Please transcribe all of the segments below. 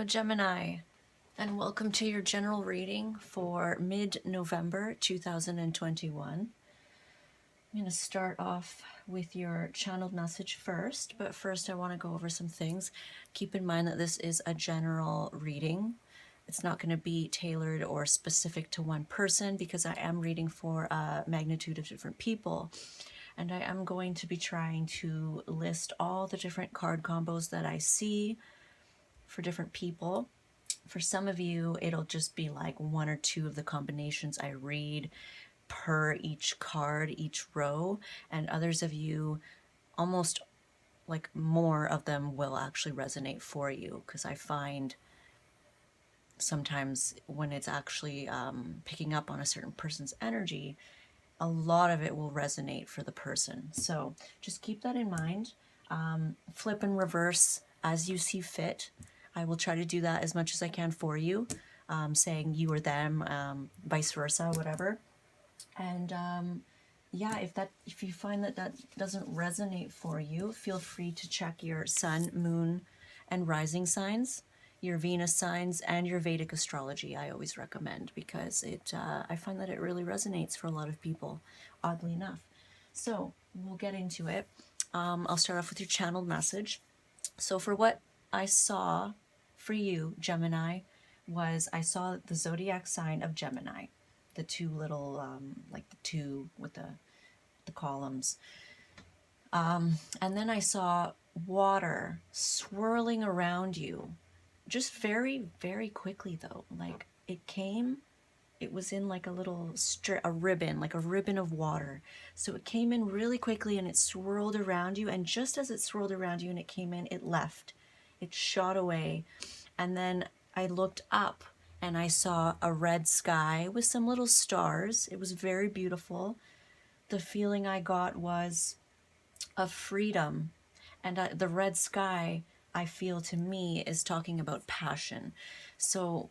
Hello Gemini, and welcome to your general reading for mid-November 2021. I'm going to start off with your channeled message first, but first I want to go over some things. Keep in mind that this is a general reading. It's not going to be tailored or specific to one person because I am reading for a magnitude of different people. And I am going to be trying to list all the different card combos that I see for different people. For some of you, it'll just be like one or two of the combinations I read per each card, each row, and others of you, almost like more of them will actually resonate for you, because I find sometimes when it's actually picking up on a certain person's energy, a lot of it will resonate for the person. So just keep that in mind. Flip and reverse as you see fit. I will try to do that as much as I can for you, saying you or them, vice versa, whatever. And yeah, if you find that doesn't resonate for you, feel free to check your sun, moon, and rising signs, your Venus signs, and your Vedic astrology. I always recommend, because I find that it really resonates for a lot of people, oddly enough. So we'll get into it. I'll start off with your channeled message. So for what I saw for you, Gemini, was I saw the zodiac sign of Gemini, the two little, like the two with the columns. And then I saw water swirling around you, just very, very quickly though. Like it was in like a little a ribbon, like a ribbon of water. So it came in really quickly and it swirled around you. And just as it swirled around you and it came in, it left. It shot away. And then I looked up and I saw a red sky with some little stars. It was very beautiful. The feeling I got was of freedom. And the red sky, I feel, to me, is talking about passion. So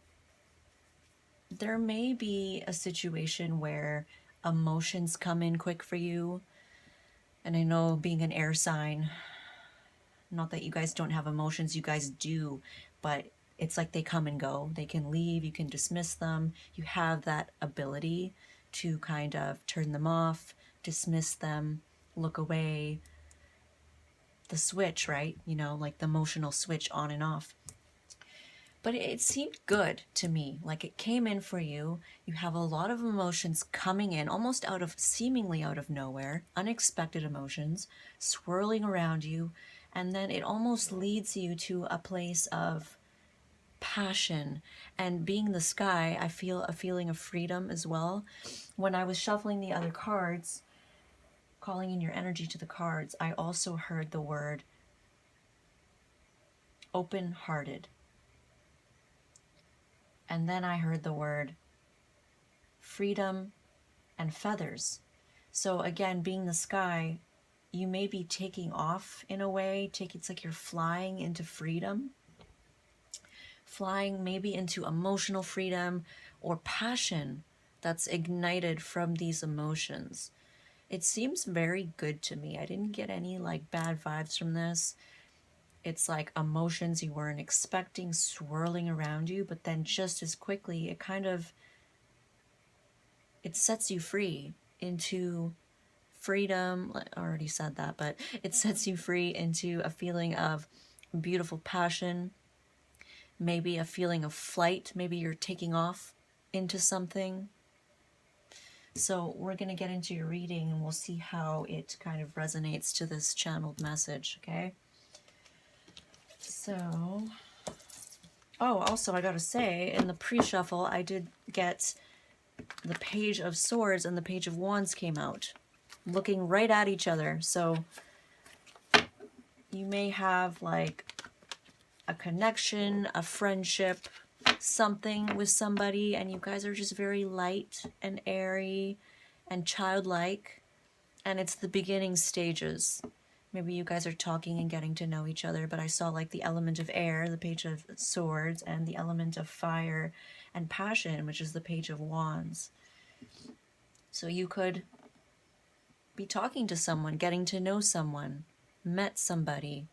there may be a situation where emotions come in quick for you. And I know, being an air sign, not that you guys don't have emotions, you guys do, but it's like they come and go. They can leave, you can dismiss them. You have that ability to kind of turn them off, dismiss them, look away. The switch, right? You know, like the emotional switch on and off. But it seemed good to me. Like it came in for you. You have a lot of emotions coming in, almost seemingly out of nowhere, unexpected emotions swirling around you. And then it almost leads you to a place of passion. And being the sky, I feel a feeling of freedom as well. When I was shuffling the other cards, calling in your energy to the cards, I also heard the word open-hearted. And then I heard the word freedom and feathers. So again, being the sky, you may be taking off in a way. It's like you're flying into freedom. Flying maybe into emotional freedom or passion that's ignited from these emotions. It seems very good to me. I didn't get any like bad vibes from this. It's like emotions you weren't expecting swirling around you, but then just as quickly it sets you free into freedom. I already said that, but it sets you free into a feeling of beautiful passion, maybe a feeling of flight. Maybe you're taking off into something. So we're going to get into your reading and we'll see how it kind of resonates to this channeled message, okay? So, oh, also I gotta say, in the pre-shuffle, I did get the Page of Swords and the Page of Wands came out, looking right at each other. So you may have like a connection, a friendship, something with somebody, and you guys are just very light and airy and childlike, and it's the beginning stages. Maybe you guys are talking and getting to know each other, but I saw like the element of air, the Page of Swords, and the element of fire and passion, which is the Page of Wands. So you could be talking to someone, getting to know someone, met somebody,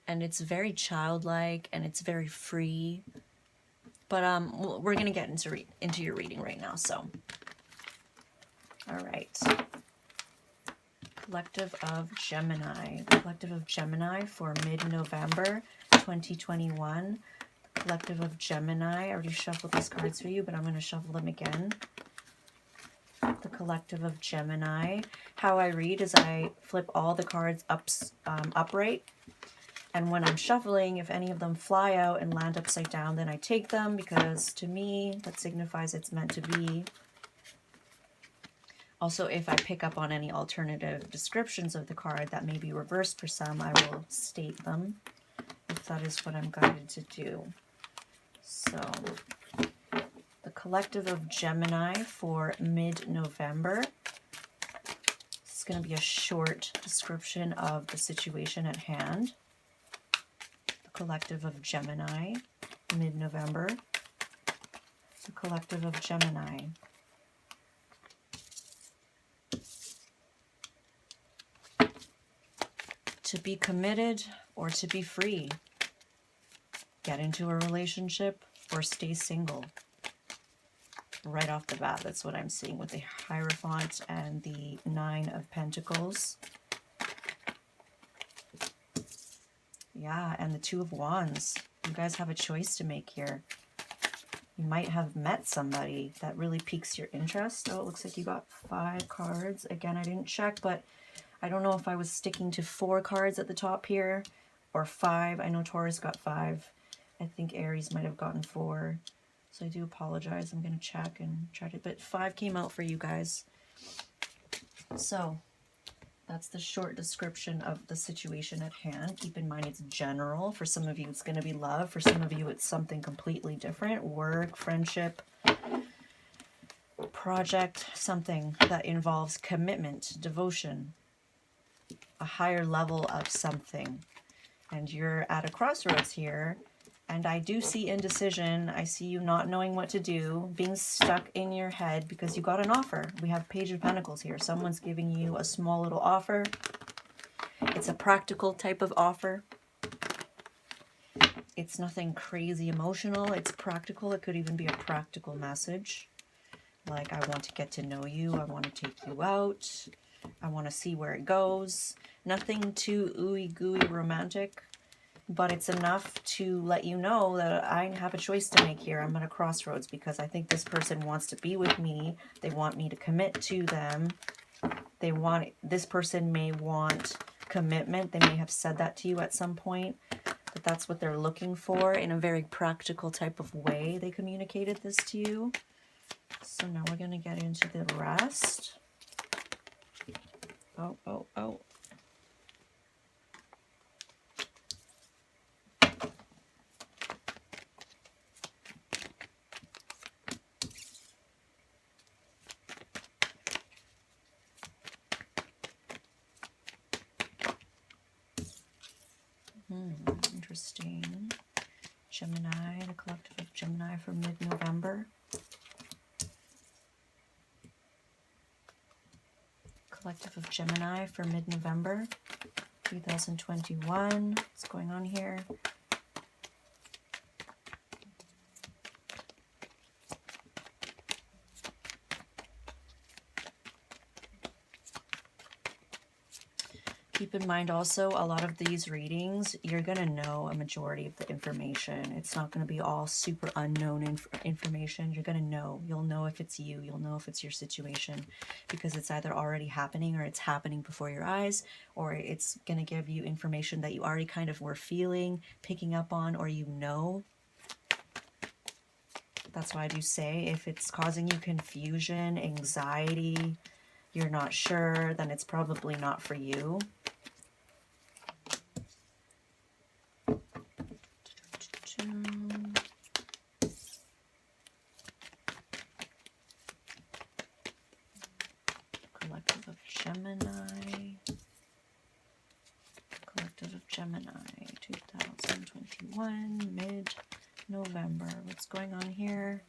and it's very childlike and it's very free. But we're gonna get into your reading right now. So, all right. Collective of Gemini. The Collective of Gemini for mid-November 2021. The Collective of Gemini. I already shuffled these cards for you, but I'm going to shuffle them again. The Collective of Gemini. How I read is I flip all the cards upright. And when I'm shuffling, if any of them fly out and land upside down, then I take them, because to me, that signifies it's meant to be. Also, if I pick up on any alternative descriptions of the card that may be reversed for some, I will state them, if that is what I'm guided to do. So, the Collective of Gemini for mid-November. This is going to be a short description of the situation at hand. The Collective of Gemini, mid-November. The Collective of Gemini. To be committed or to be free. Get into a relationship or stay single. Right off the bat, that's what I'm seeing with the Hierophant and the Nine of Pentacles. Yeah, and the Two of Wands. You guys have a choice to make here. You might have met somebody that really piques your interest. Oh, it looks like you got 5 cards. Again, I didn't check, but I don't know if I was sticking to 4 cards at the top here or 5. I know Taurus got 5. I think Aries might have gotten 4. So I do apologize. I'm going to check and try to, but 5 came out for you guys. So that's the short description of the situation at hand. Keep in mind it's general. For some of you, it's going to be love. For some of you, it's something completely different. Work, friendship, project, something that involves commitment, devotion, a higher level of something. And you're at a crossroads here. And I do see indecision. I see you not knowing what to do, being stuck in your head because you got an offer. We have Page of Pentacles here. Someone's giving you a small little offer. It's a practical type of offer. It's nothing crazy emotional. It's practical. It could even be a practical message. Like, I want to get to know you. I want to take you out. I want to see where it goes. Nothing too ooey gooey romantic. But it's enough to let you know that I have a choice to make here. I'm at a crossroads because I think this person wants to be with me. They want me to commit to them. This person may want commitment. They may have said that to you at some point. But that's what they're looking for in a very practical type of way. They communicated this to you. So now we're going to get into the rest. Oh. Interesting. Gemini, the Collective of Gemini for mid-November. Collective of Gemini for mid-November 2021. What's going on here? Keep in mind also, a lot of these readings, you're going to know a majority of the information. It's not going to be all super unknown information. You're going to know. You'll know if it's you. You'll know if it's your situation, because it's either already happening or it's happening before your eyes, or it's going to give you information that you already kind of were feeling, picking up on, or you know. That's why I do say if it's causing you confusion, anxiety, you're not sure, then it's probably not for you. Collective of Gemini. Collective of Gemini, 2021, mid-November. What's going on here?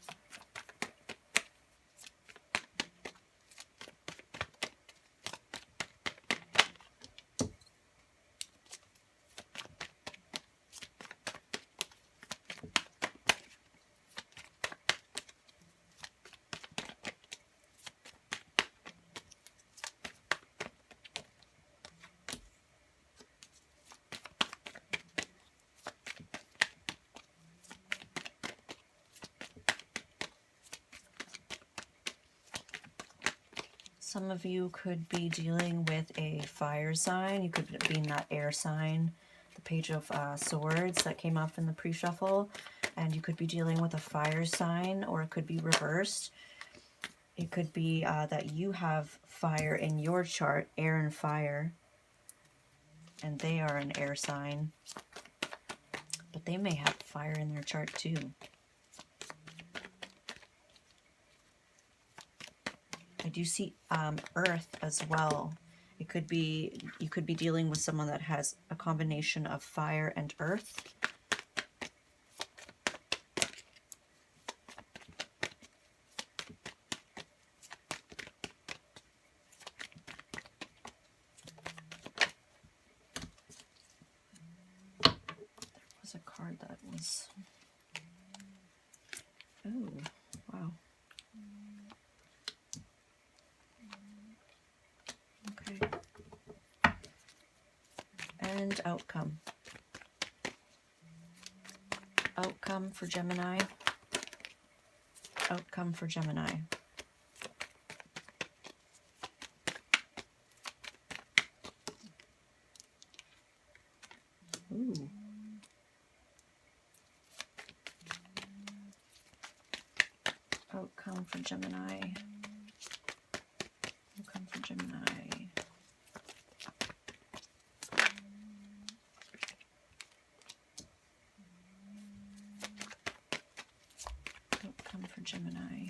Some of you could be dealing with a fire sign. You could be in that air sign, the Page of Swords that came up in the pre-shuffle. And you could be dealing with a fire sign, or it could be reversed. It could be that you have fire in your chart, air and fire, and they are an air sign. But they may have fire in their chart too. I do see earth as well. It could be, you could be dealing with someone that has a combination of fire and earth. There was a card that was, oh, wow. Okay. And outcome. Outcome for Gemini. Outcome for Gemini. Ooh. Outcome for Gemini. Outcome for Gemini. Outcome for Gemini.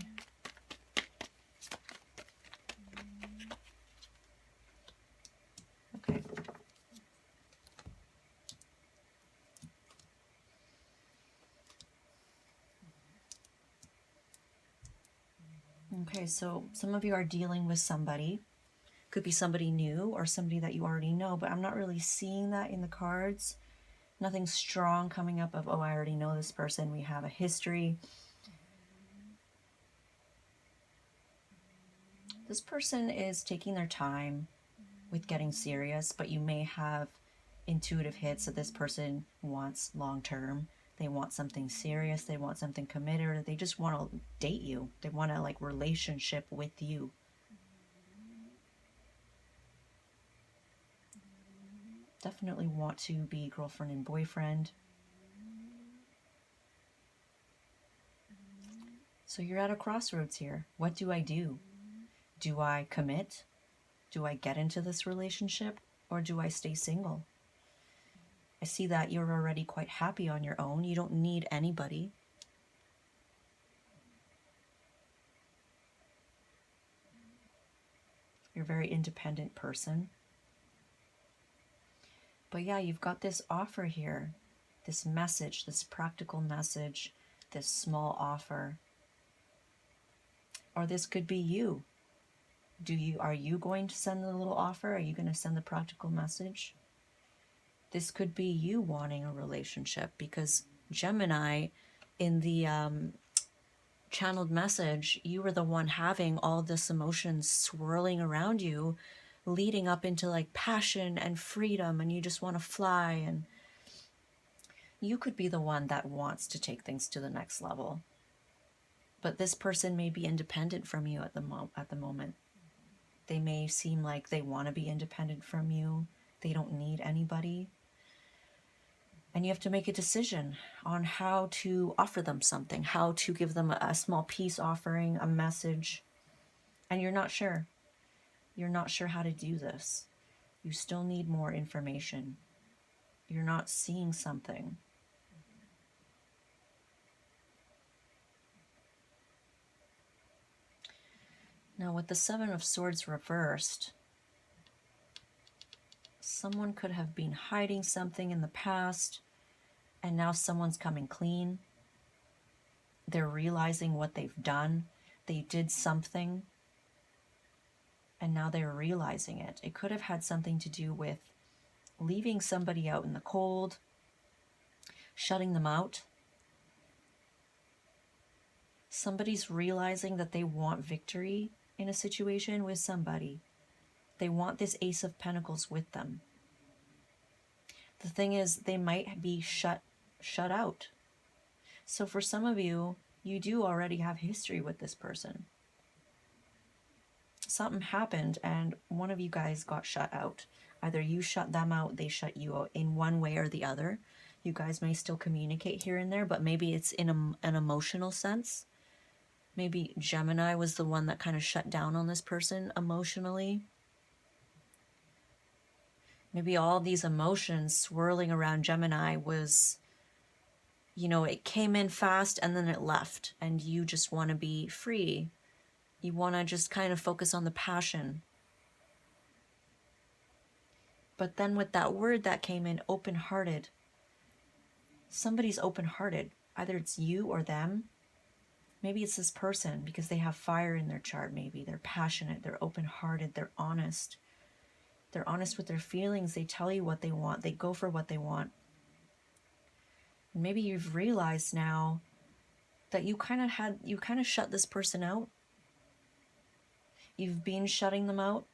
Okay. Okay, so some of you are dealing with somebody. Could be somebody new or somebody that you already know, but I'm not really seeing that in the cards. Nothing strong coming up of, oh, I already know this person. We have a history. This person is taking their time with getting serious, but you may have intuitive hits that this person wants long-term. They want something serious. They want something committed, or they just want to date you. They want a relationship with you. Definitely want to be girlfriend and boyfriend. So you're at a crossroads here. What do I do? Do I commit? Do I get into this relationship? Or do I stay single? I see that you're already quite happy on your own. You don't need anybody. You're a very independent person. But yeah, you've got this offer here, this message, this practical message, this small offer. Or this could be you. Are you going to send the little offer? Are you going to send the practical message? This could be you wanting a relationship, because Gemini, in the channeled message, you were the one having all this emotions swirling around you, leading up into passion and freedom, and you just want to fly, and you could be the one that wants to take things to the next level. But this person may be independent from you at the moment. They may seem like they want to be independent from you. They don't need anybody. And you have to make a decision on how to offer them something, how to give them a small peace offering, a message. And you're not sure. You're not sure how to do this. You still need more information. You're not seeing something. Now with the Seven of Swords reversed, someone could have been hiding something in the past, and now someone's coming clean. They're realizing what they've done. They did something, and now they're realizing it. It could have had something to do with leaving somebody out in the cold, shutting them out. Somebody's realizing that they want victory in a situation with somebody. They want this Ace of Pentacles with them. The thing is, they might be shut out. So for some of you, you do already have history with this person. something happened and one of you guys got shut out. Either you shut them out, they shut you out, in one way or the other. You guys may still communicate here and there, but maybe it's in an emotional sense. Maybe Gemini was the one that kind of shut down on this person emotionally. Maybe all these emotions swirling around Gemini was, you know, it came in fast and then it left, and you just want to be free. You want to just kind of focus on the passion. But then with that word that came in, open-hearted, somebody's open-hearted. Either it's you or them. Maybe it's this person because they have fire in their chart. Maybe they're passionate, they're open-hearted, they're honest. They're honest with their feelings. They tell you what they want. They go for what they want. And maybe you've realized now that you kind of shut this person out. You've been shutting them out.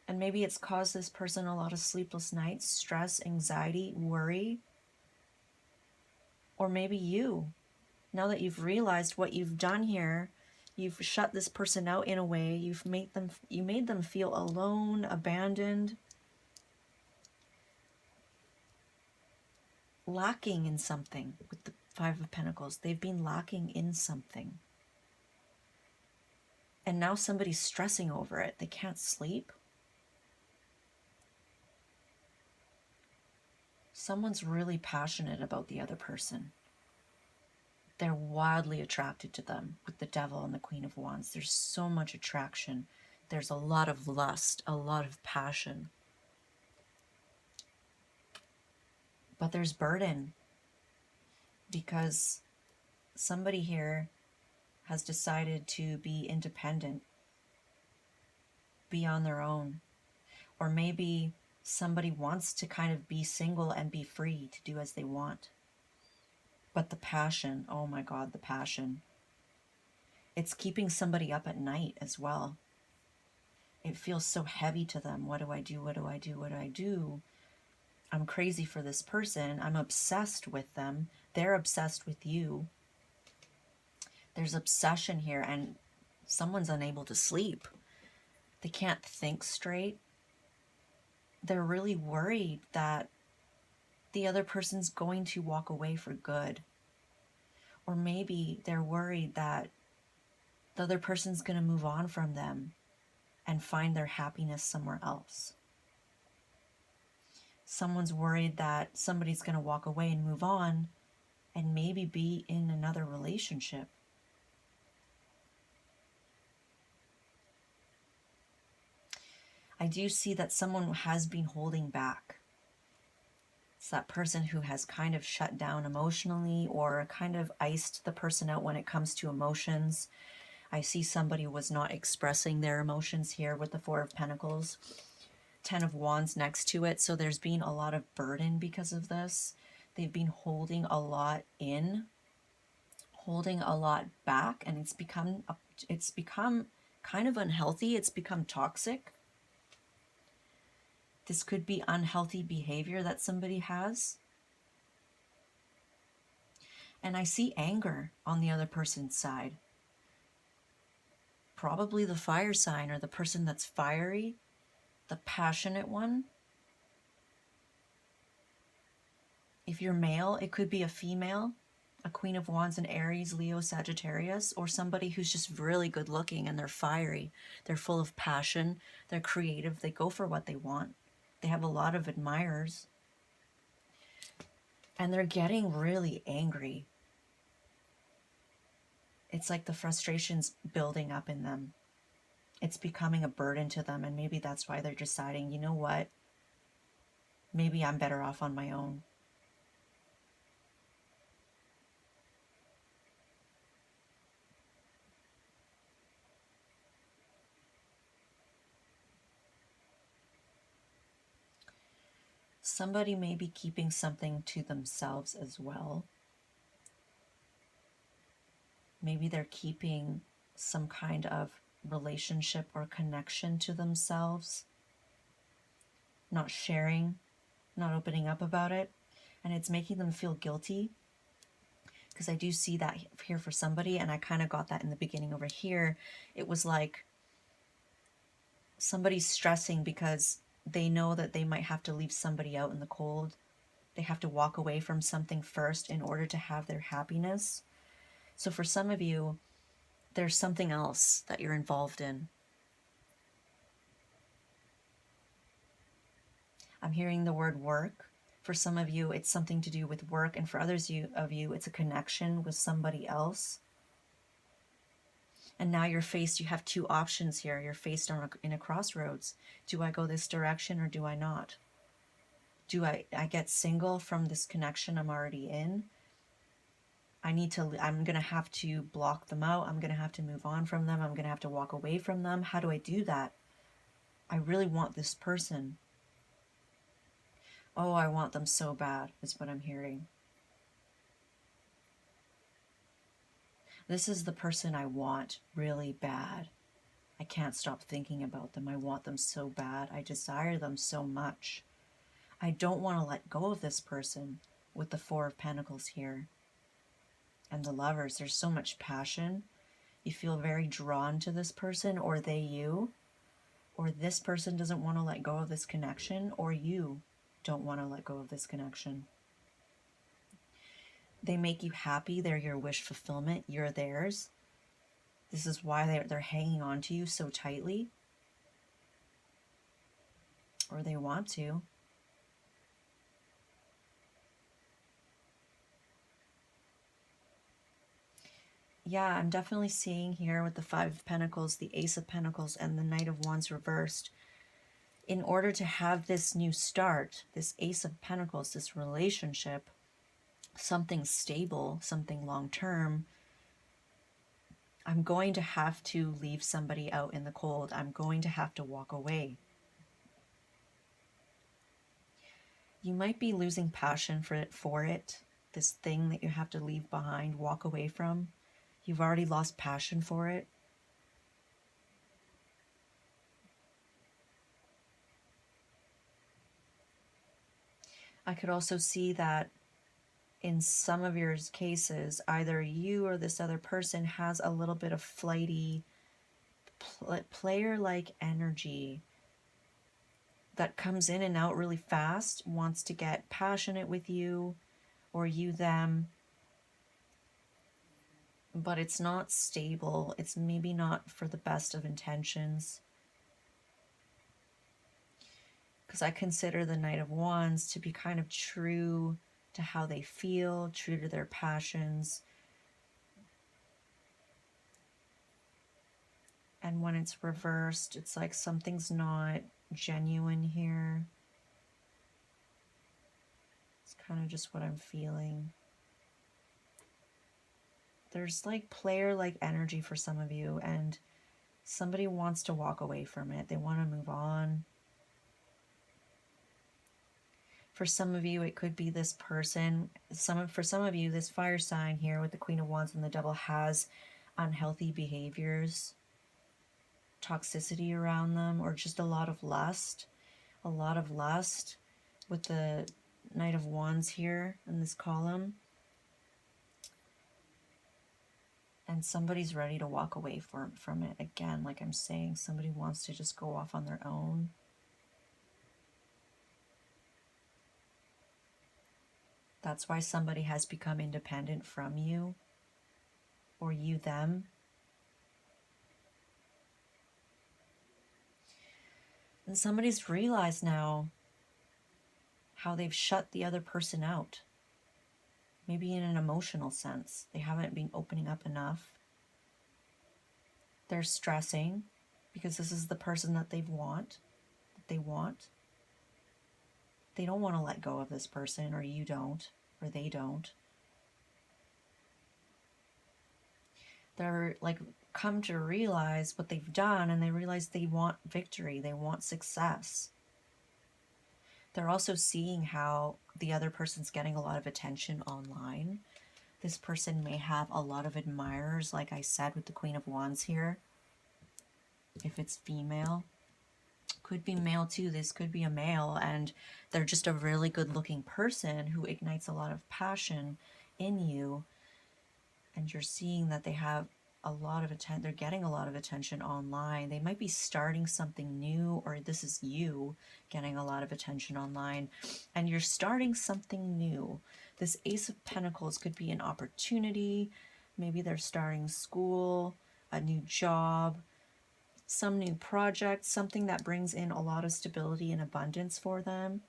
And maybe it's caused this person a lot of sleepless nights, stress, anxiety, worry. Or maybe you, now that you've realized what you've done here, you've shut this person out in a way, you made them feel alone, abandoned, lacking in something. With the Five of Pentacles, they've been lacking in something. And now somebody's stressing over it. They can't sleep. Someone's really passionate about the other person. They're wildly attracted to them with the Devil and the Queen of Wands. There's so much attraction. There's a lot of lust, a lot of passion. But there's burden because somebody here has decided to be independent, be on their own. Or maybe somebody wants to kind of be single and be free to do as they want. But the passion, oh my God, the passion. It's keeping somebody up at night as well. It feels so heavy to them. What do I do? What do I do? What do I do? I'm crazy for this person. I'm obsessed with them. They're obsessed with you. There's obsession here, and someone's unable to sleep. They can't think straight. They're really worried that the other person's going to walk away for good. Or maybe they're worried that the other person's going to move on from them and find their happiness somewhere else. Someone's worried that somebody's going to walk away and move on and maybe be in another relationship. I do see that someone has been holding back. It's that person who has kind of shut down emotionally or kind of iced the person out when it comes to emotions. I see somebody was not expressing their emotions here with the Four of Pentacles. 10 of Wands next to it. So there's been a lot of burden because of this. They've been holding a lot in, holding a lot back, and it's become kind of unhealthy. It's become toxic. This could be unhealthy behavior that somebody has. And I see anger on the other person's side. Probably the fire sign or the person that's fiery, the passionate one. If you're male, it could be a female, a Queen of Wands, an Aries, Leo, Sagittarius, or somebody who's just really good looking and they're fiery. They're full of passion. They're creative. They go for what they want. They have a lot of admirers. And they're getting really angry. It's like the frustration's building up in them. It's becoming a burden to them, and maybe that's why they're deciding, you know what? Maybe I'm better off on my own. Somebody may be keeping something to themselves as well. Maybe they're keeping some kind of relationship or connection to themselves, not sharing, not opening up about it, and it's making them feel guilty because I do see that here for somebody, and I kind of got that in the beginning over here. It was like somebody's stressing because they know that they might have to leave somebody out in the cold. They have to walk away from something first in order to have their happiness. So for some of you, there's something else that you're involved in. I'm hearing the word work. For some of you, it's something to do with work, and for others of you, it's a connection with somebody else. And now you're faced, you have two options here. You're faced in a crossroads. Do I go this direction or do I not? Do I get single from this connection I'm already in? I'm going to have to block them out. I'm going to have to move on from them. I'm going to have to walk away from them. How do I do that? I really want this person. Oh, I want them so bad, is what I'm hearing. This is the person I want really bad. I can't stop thinking about them. I want them so bad. I desire them so much. I don't want to let go of this person with the Four of Pentacles here. And the Lovers, there's so much passion. You feel very drawn to this person, or they you. Or this person doesn't want to let go of this connection, or you don't want to let go of this connection. They make you happy. They're your wish fulfillment. You're theirs. This is why they're hanging on to you so tightly. Or they want to. Yeah, I'm definitely seeing here with the Five of Pentacles, the Ace of Pentacles, and the Knight of Wands reversed. In order to have this new start, this Ace of Pentacles, this relationship, something stable, something long-term, I'm going to have to leave somebody out in the cold. I'm going to have to walk away. You might be losing passion for it, this thing that you have to leave behind, walk away from. You've already lost passion for it. I could also see that in some of your cases, either you or this other person has a little bit of flighty, player-like energy that comes in and out really fast, wants to get passionate with you, or you them, but it's not stable. It's maybe not for the best of intentions. Because I consider the Knight of Wands to be kind of true to how they feel, true to their passions. And when it's reversed, it's like something's not genuine here. It's kind of just what I'm feeling. There's like player-like energy for some of you, and somebody wants to walk away from it. They want to move on. For some of you, it could be this person. For some of you, this fire sign here with the Queen of Wands and the Devil has unhealthy behaviors, toxicity around them, or just a lot of lust. A lot of lust with the Knight of Wands here in this column. And somebody's ready to walk away from it. Again, like I'm saying, somebody wants to just go off on their own. That's why somebody has become independent from you, or you them. And somebody's realized now how they've shut the other person out. Maybe in an emotional sense. They haven't been opening up enough. They're stressing because this is the person that they want. They don't want to let go of this person, or you don't, or they don't. They're like come to realize what they've done, and they realize they want victory. They want success. They're also seeing how the other person's getting a lot of attention online. This person may have a lot of admirers, like I said, with the Queen of Wands here. If it's female, could be male too. This could be a male, and they're just a really good looking person who ignites a lot of passion in you. And you're seeing that they have a lot of attention. They're getting a lot of attention online. They might be starting something new, or this is you getting a lot of attention online, and you're starting something new. This Ace of Pentacles could be an opportunity. Maybe they're starting school, a new job, some new project, something that brings in a lot of stability and abundance for them.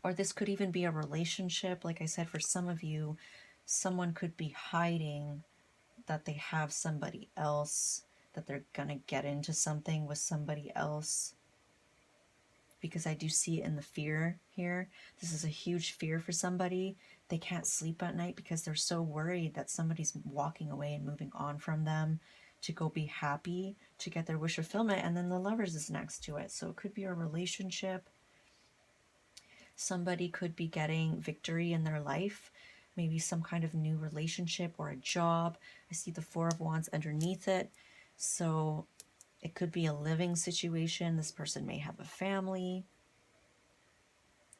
Or this could even be a relationship. Like I said, for some of you, someone could be hiding that they have somebody else, that they're gonna get into something with somebody else. Because I do see it in the fear here. This is a huge fear for somebody. They can't sleep at night because they're so worried that somebody's walking away and moving on from them to go be happy, to get their wish fulfillment, and then the Lovers is next to it. So it could be a relationship. Somebody could be getting victory in their life, maybe some kind of new relationship or a job. I see the Four of Wands underneath it. So it could be a living situation. This person may have a family.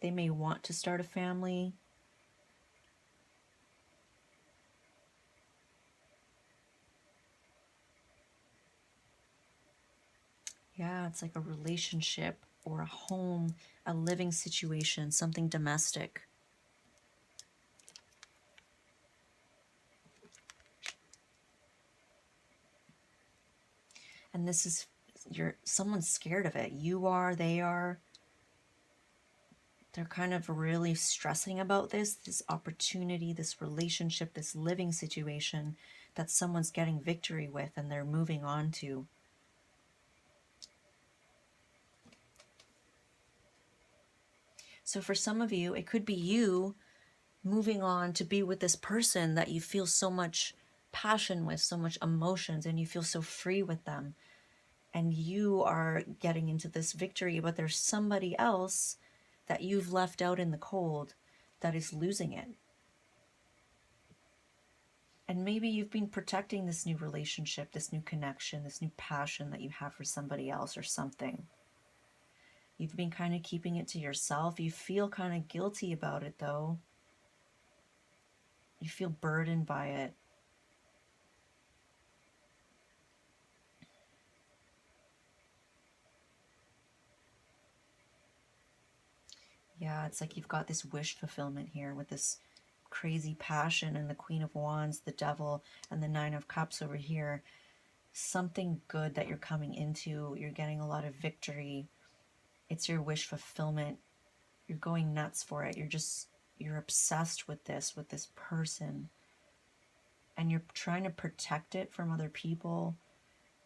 They may want to start a family. Yeah, it's like a relationship or a home, a living situation, something domestic. And this is, someone's scared of it. You are, they are. They're kind of really stressing about this opportunity, this relationship, this living situation that someone's getting victory with and they're moving on to. So for some of you, it could be you moving on to be with this person that you feel so much passion with, so much emotions, and you feel so free with them. And you are getting into this victory, but there's somebody else that you've left out in the cold that is losing it. And maybe you've been protecting this new relationship, this new connection, this new passion that you have for somebody else or something. You've been kind of keeping it to yourself. You feel kind of guilty about it, though. You feel burdened by it. Yeah, it's like you've got this wish fulfillment here with this crazy passion and the Queen of Wands, the Devil, and the Nine of Cups over here. Something good that you're coming into. You're getting a lot of victory. It's your wish fulfillment. You're going nuts for it. You're obsessed with this person. And you're trying to protect it from other people.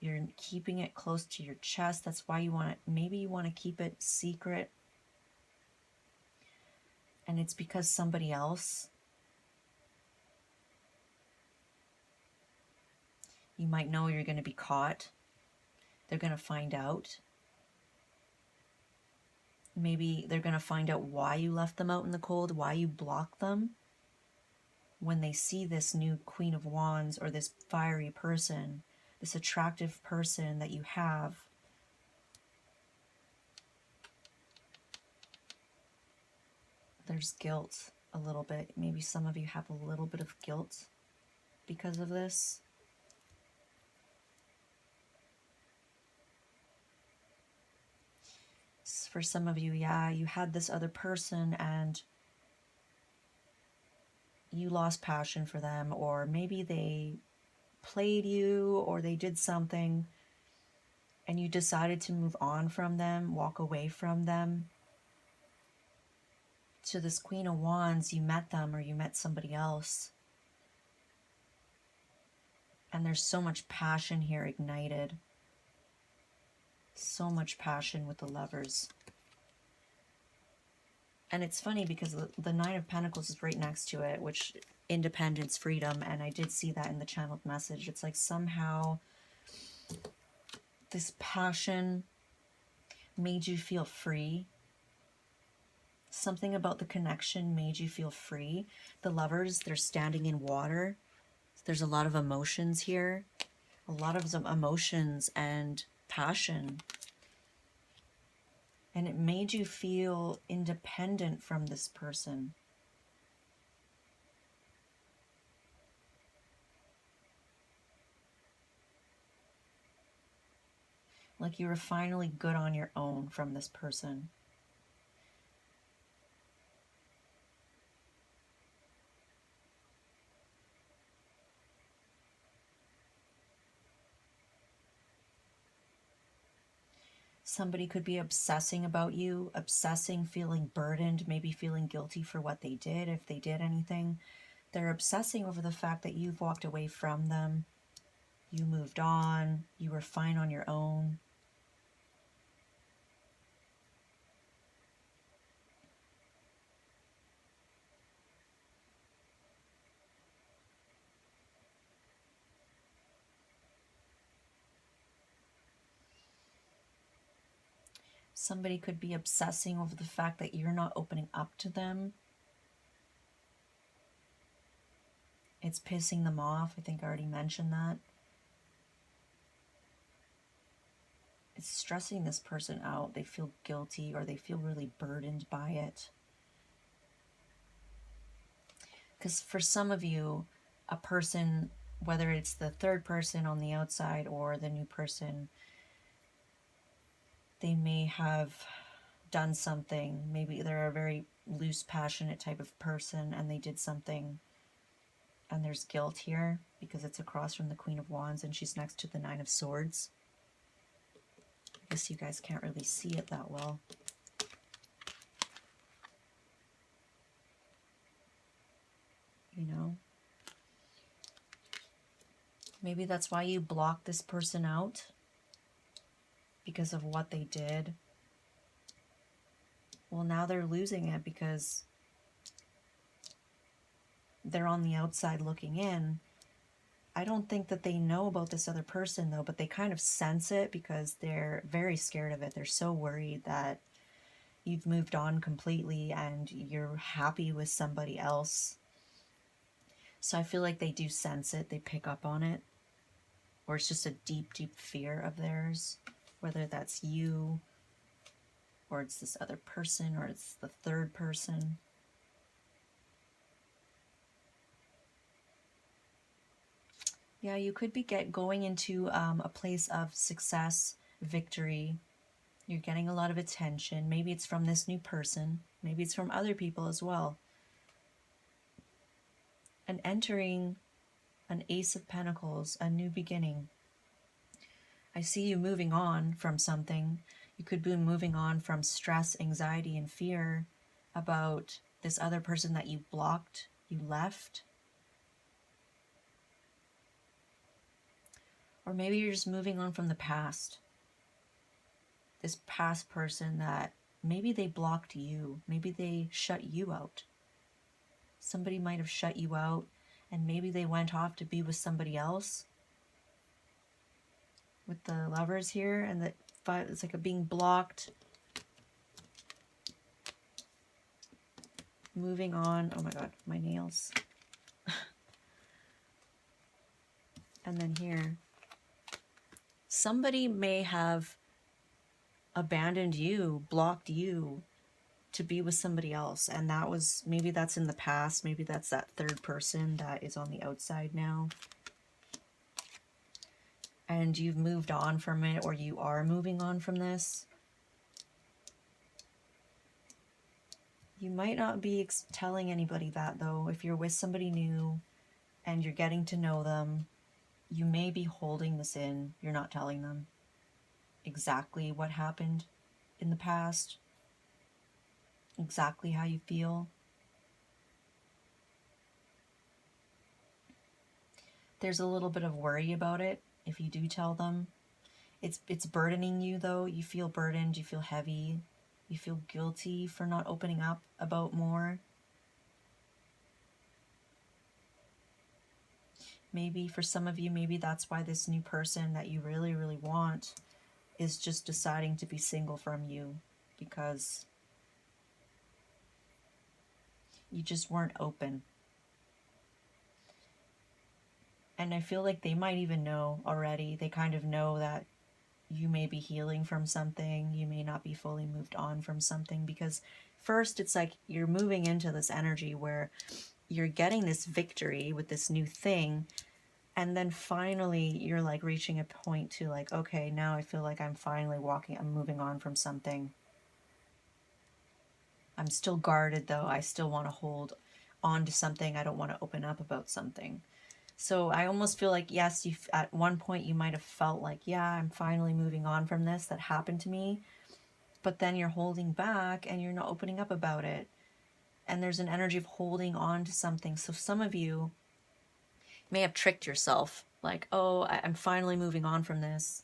You're keeping it close to your chest. That's why you want it. Maybe you want to keep it secret. And it's because somebody else, you might know you're going to be caught. They're going to find out. Maybe they're going to find out why you left them out in the cold, why you blocked them. When they see this new Queen of Wands or this fiery person, this attractive person that you have, there's guilt a little bit. Maybe some of you have a little bit of guilt because of this. For some of you, yeah, you had this other person and you lost passion for them, or maybe they played you or they did something and you decided to move on from them, walk away from them. To this Queen of Wands, you met them or you met somebody else. And there's so much passion here ignited. So much passion with the Lovers. And it's funny because the Nine of Pentacles is right next to it, which independence, freedom, and I did see that in the channeled message. It's like somehow this passion made you feel free. Something about the connection made you feel free. The Lovers, they're standing in water. There's a lot of emotions here. A lot of emotions and passion. And it made you feel independent from this person. Like you were finally good on your own from this person. Somebody could be obsessing about you, obsessing, feeling burdened, maybe feeling guilty for what they did, if they did anything. They're obsessing over the fact that you've walked away from them. You moved on. You were fine on your own. Somebody could be obsessing over the fact that you're not opening up to them. It's pissing them off. I think I already mentioned that. It's stressing this person out. They feel guilty or they feel really burdened by it. Because for some of you, a person, whether it's the third person on the outside or the new person, they may have done something. Maybe they're a very loose, passionate type of person and they did something, and there's guilt here because it's across from the Queen of Wands and she's next to the Nine of Swords. I guess you guys can't really see it that well. You know? Maybe that's why you block this person out, because of what they did. Well, now they're losing it because they're on the outside looking in. I don't think that they know about this other person though, but they kind of sense it because they're very scared of it. They're so worried that you've moved on completely and you're happy with somebody else. So I feel like they do sense it. They pick up on it. Or it's just a deep, deep fear of theirs. Whether that's you, or it's this other person, or it's the third person. Yeah, you could be going into a place of success, victory. You're getting a lot of attention. Maybe it's from this new person. Maybe it's from other people as well. And entering an Ace of Pentacles, a new beginning. I see you moving on from something. You could be moving on from stress, anxiety, and fear about this other person that you blocked, you left. Or maybe you're just moving on from the past. This past person that maybe they blocked you. Maybe they shut you out. Somebody might have shut you out and maybe they went off to be with somebody else. With the Lovers here, and that it's like a being blocked. Moving on. Oh my god, my nails. And then here, somebody may have abandoned you, blocked you to be with somebody else, and that was, maybe that's in the past, maybe that's that third person that is on the outside now. And you've moved on from it, or you are moving on from this. You might not be telling anybody that though. If you're with somebody new and you're getting to know them, you may be holding this in. You're not telling them exactly what happened in the past, exactly how you feel. There's a little bit of worry about it if you do tell them. It's burdening you though. You feel burdened, you feel heavy, you feel guilty for not opening up about more. Maybe for some of you, maybe that's why this new person that you really, really want is just deciding to be single from you, because you just weren't open. And I feel like they might even know already. They kind of know that you may be healing from something. You may not be fully moved on from something, because first it's like you're moving into this energy where you're getting this victory with this new thing, And then finally, you're like reaching a point to like, okay, now I feel like I'm finally I'm moving on from something. I'm still guarded though. I still want to hold on to something. I don't want to open up about something. So I almost feel like, yes, at one point you might have felt like, yeah, I'm finally moving on from this that happened to me. But then you're holding back and you're not opening up about it. And there's an energy of holding on to something. So some of you may have tricked yourself, like, oh, I'm finally moving on from this,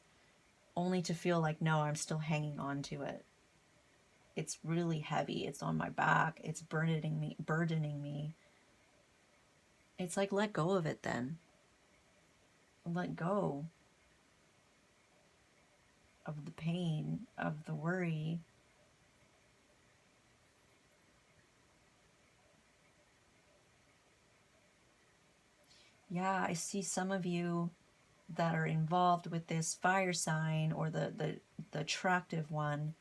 only to feel like, no, I'm still hanging on to it. It's really heavy. It's on my back. It's burdening me. It's like, let go of it then. Let go of the pain, of the worry. Yeah, I see some of you that are involved with this fire sign, or the attractive one.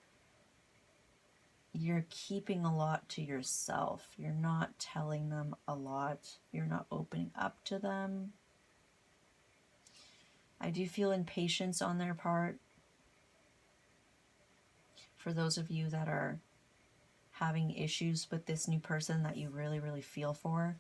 You're keeping a lot to yourself. You're not telling them a lot. You're not opening up to them. I do feel impatience on their part. For those of you that are having issues with this new person that you really, really feel for.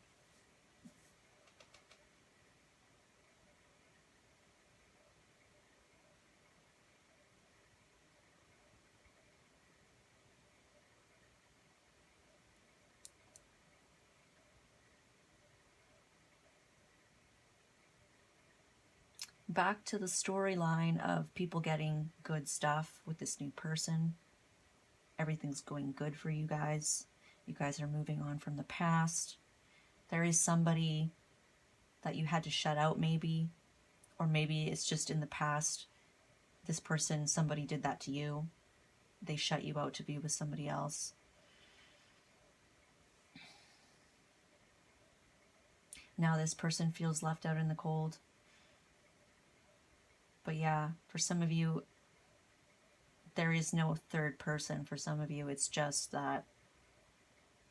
Back to the storyline of people getting good stuff with this new person. Everything's going good for you guys. You guys are moving on from the past. There is somebody that you had to shut out maybe, or maybe it's just in the past. This person, somebody did that to you. They shut you out to be with somebody else. Now this person feels left out in the cold. But yeah, for some of you, there is no third person. For some of you, it's just that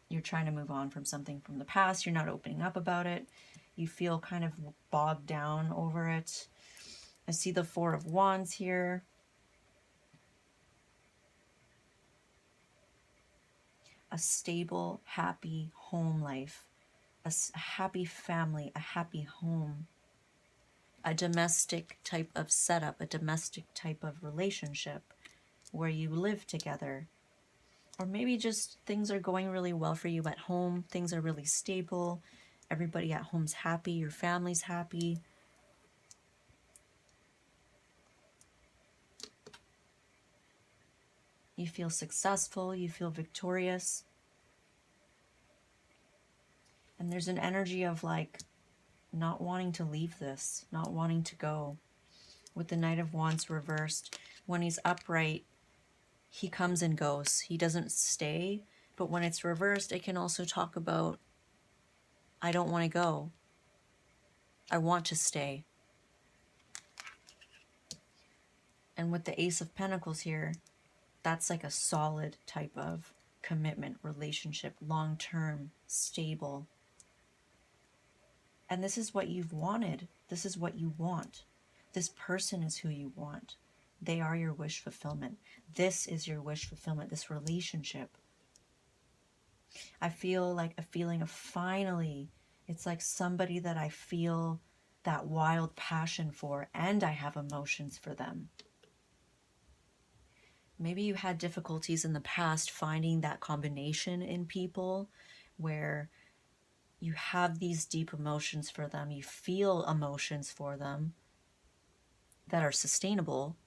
you're trying to move on from something from the past. You're not opening up about it. You feel kind of bogged down over it. I see the Four of Wands here. A stable, happy home life. A happy family, a happy home. A domestic type of setup, a domestic type of relationship where you live together. Or maybe just things are going really well for you at home. Things are really stable. Everybody at home's happy. Your family's happy. You feel successful. You feel victorious. And there's an energy of like not wanting to leave this, not wanting to go. With the Knight of Wands reversed, when he's upright, he comes and goes. He doesn't stay. But when it's reversed, it can also talk about, I don't want to go. I want to stay. And with the Ace of Pentacles here, that's like a solid type of commitment, relationship, long-term, stable. And this is what you've wanted. This is what you want. This person is who you want. They are your wish fulfillment. This is your wish fulfillment, this relationship. I feel like a feeling of finally, it's like somebody that I feel that wild passion for, and I have emotions for them. Maybe you had difficulties in the past finding that combination in people where you have these deep emotions for them, you feel emotions for them that are sustainable,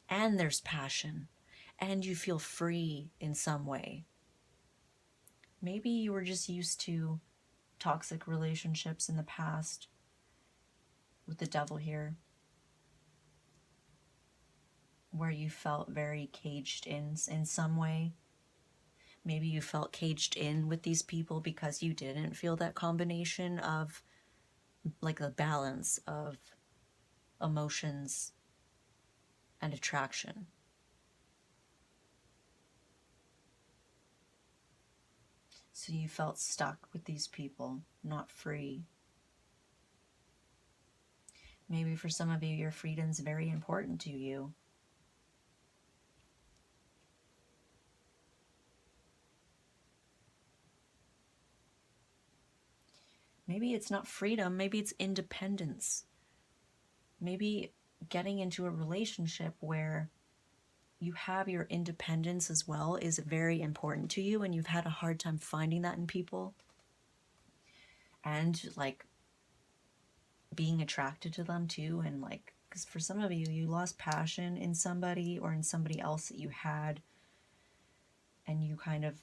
and there's passion, and you feel free in some way. Maybe you were just used to toxic relationships in the past with the Devil here, where you felt very caged in some way. Maybe you felt caged in with these people because you didn't feel that combination of like the balance of emotions and attraction. So you felt stuck with these people, not free. Maybe for some of you, your freedom's very important to you. Maybe it's not freedom, maybe it's independence. Maybe getting into a relationship where you have your independence as well is very important to you, and you've had a hard time finding that in people. And like being attracted to them too, and like, because for some of you, you lost passion in somebody or in somebody else that you had, and you kind of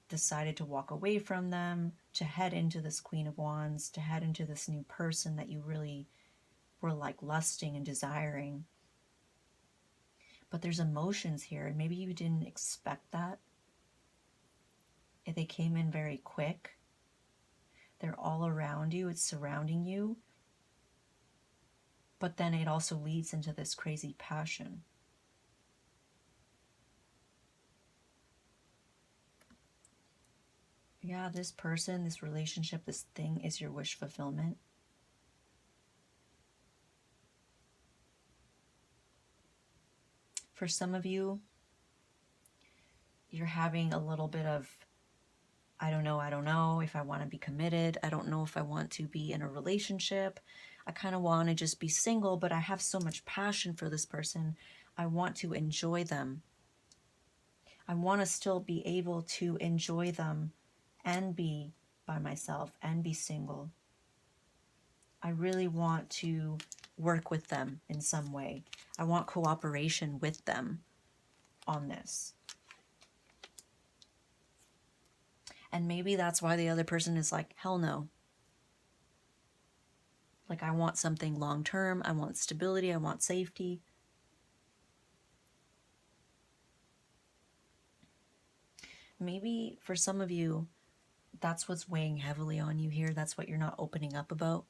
decided to walk away from them, to head into this Queen of Wands, to head into this new person that you really were like lusting and desiring. But there's emotions here, and maybe you didn't expect that. If they came in very quick, they're all around you, it's surrounding you. But then it also leads into this crazy passion. Yeah, this person, this relationship, this thing is your wish fulfillment. For some of you, you're having a little bit of, I don't know if I want to be committed. I don't know if I want to be in a relationship. I kind of want to just be single, but I have so much passion for this person. I want to enjoy them. I want to still be able to enjoy them and be by myself and be single. I really want to work with them in some way. I want cooperation with them on this. And maybe that's why the other person is like, hell no. Like, I want something long term. I want stability. I want safety. Maybe for some of you, that's what's weighing heavily on you here. That's what you're not opening up about.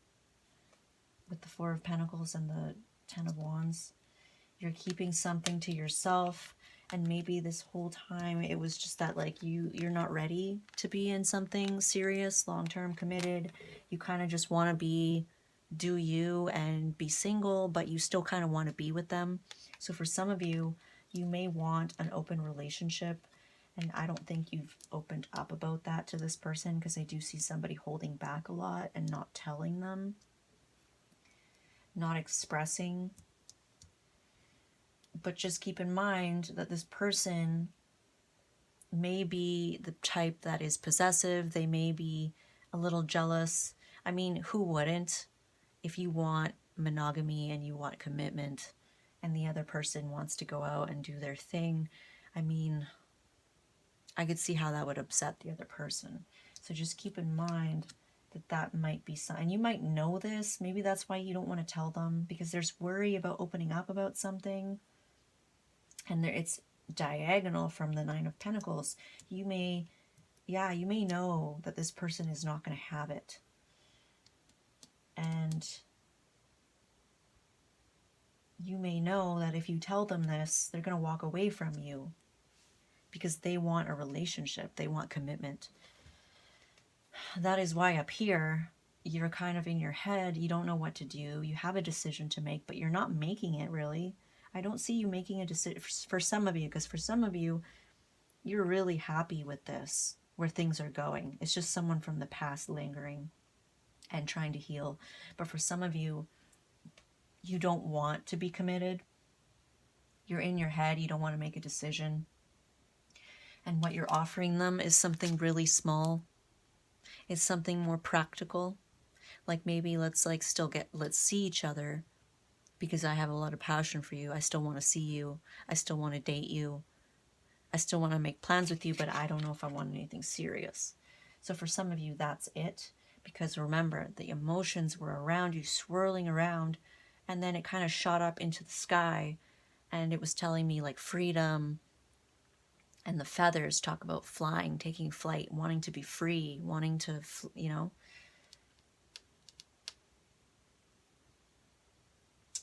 With the Four of Pentacles and the Ten of Wands. You're keeping something to yourself. And maybe this whole time it was just that like you're not ready to be in something serious, long-term committed. You kind of just want to do you and be single, but you still kind of want to be with them. So for some of you, you may want an open relationship. And I don't think you've opened up about that to this person, because I do see somebody holding back a lot and not telling them, not expressing. But just keep in mind that this person may be the type that is possessive. They may be a little jealous. I mean, who wouldn't? If you want monogamy and you want commitment and the other person wants to go out and do their thing, I mean, I could see how that would upset the other person. So just keep in mind that that might be something. And you might know this. Maybe that's why you don't want to tell them, because there's worry about opening up about something. And it's diagonal from the Nine of Pentacles. You may know that this person is not going to have it. And you may know that if you tell them this, they're going to walk away from you because they want a relationship. They want commitment. That is why up here, you're kind of in your head. You don't know what to do. You have a decision to make, but you're not making it really. I don't see you making a decision for some of you, because for some of you, you're really happy with this, where things are going. It's just someone from the past lingering and trying to heal. But for some of you, you don't want to be committed. You're in your head. You don't want to make a decision. And what you're offering them is something really small. It's something more practical. Like maybe let's see each other, because I have a lot of passion for you. I still want to see you. I still want to date you. I still want to make plans with you, but I don't know if I want anything serious. So for some of you, that's it. Because remember, the emotions were around you, swirling around, and then it kind of shot up into the sky, and it was telling me like freedom, and the feathers talk about flying, taking flight, wanting to be free, wanting to,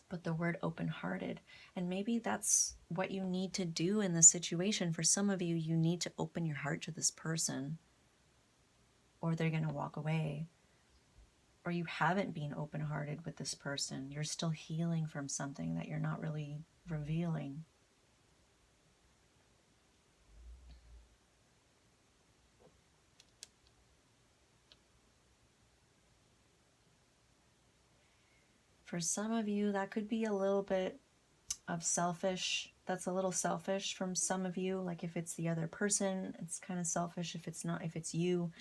But the word open-hearted. And maybe that's what you need to do in this situation. For some of you, you need to open your heart to this person, or they're going to walk away, or you haven't been open-hearted with this person. You're still healing from something that you're not really revealing. For some of you, that could be a little bit of selfish. That's a little selfish from some of you. Like if it's the other person, it's kind of selfish. If it's not, if it's you,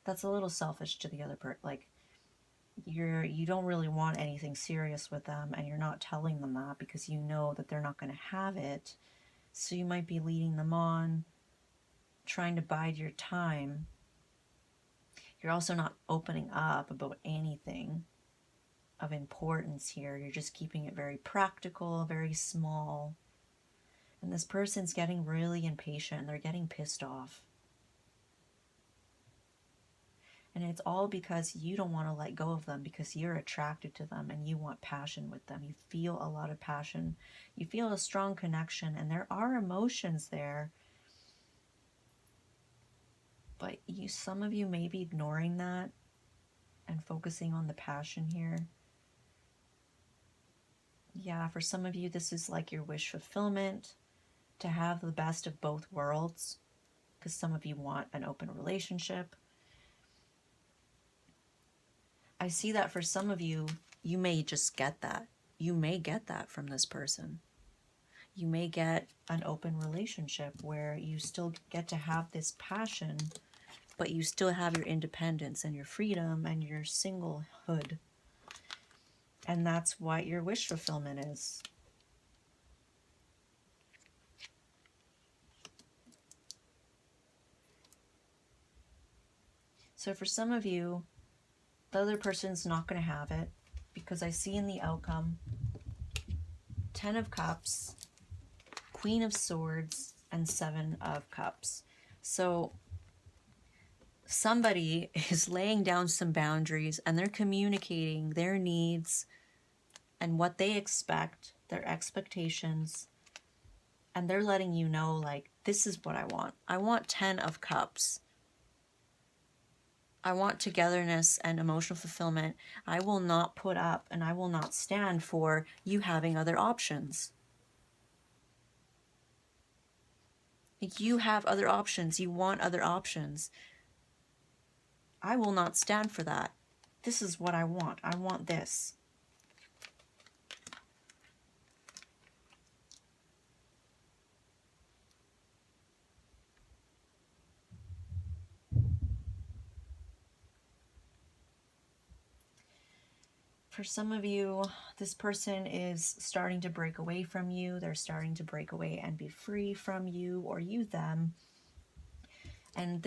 that's a little selfish to the other person. Like you don't really want anything serious with them, and you're not telling them that because you know that they're not going to have it. So you might be leading them on, trying to bide your time. You're also not opening up about anything of importance here. You're just keeping it very practical, very small. And this person's getting really impatient. They're getting pissed off. And it's all because you don't want to let go of them, because you're attracted to them and you want passion with them. You feel a lot of passion. You feel a strong connection, and there are emotions there. But some of you may be ignoring that and focusing on the passion here. Yeah, for some of you, this is like your wish fulfillment, to have the best of both worlds, because some of you want an open relationship. I see that for some of you, you may just get that. You may get that from this person. You may get an open relationship where you still get to have this passion, but you still have your independence and your freedom and your singlehood. And that's what your wish fulfillment is. So for some of you, the other person's not going to have it, because I see in the outcome 10 of Cups, Queen of Swords, and 7 of Cups. So somebody is laying down some boundaries, and they're communicating their needs and what they expect, their expectations, and they're letting you know, like, this is what I want. I want 10 of Cups. I want togetherness and emotional fulfillment. I will not put up and I will not stand for you having other options. You have other options. You want other options. I will not stand for that. This is what I want. I want this. For some of you, this person is starting to break away from you. They're starting to break away and be free from you, or you them. And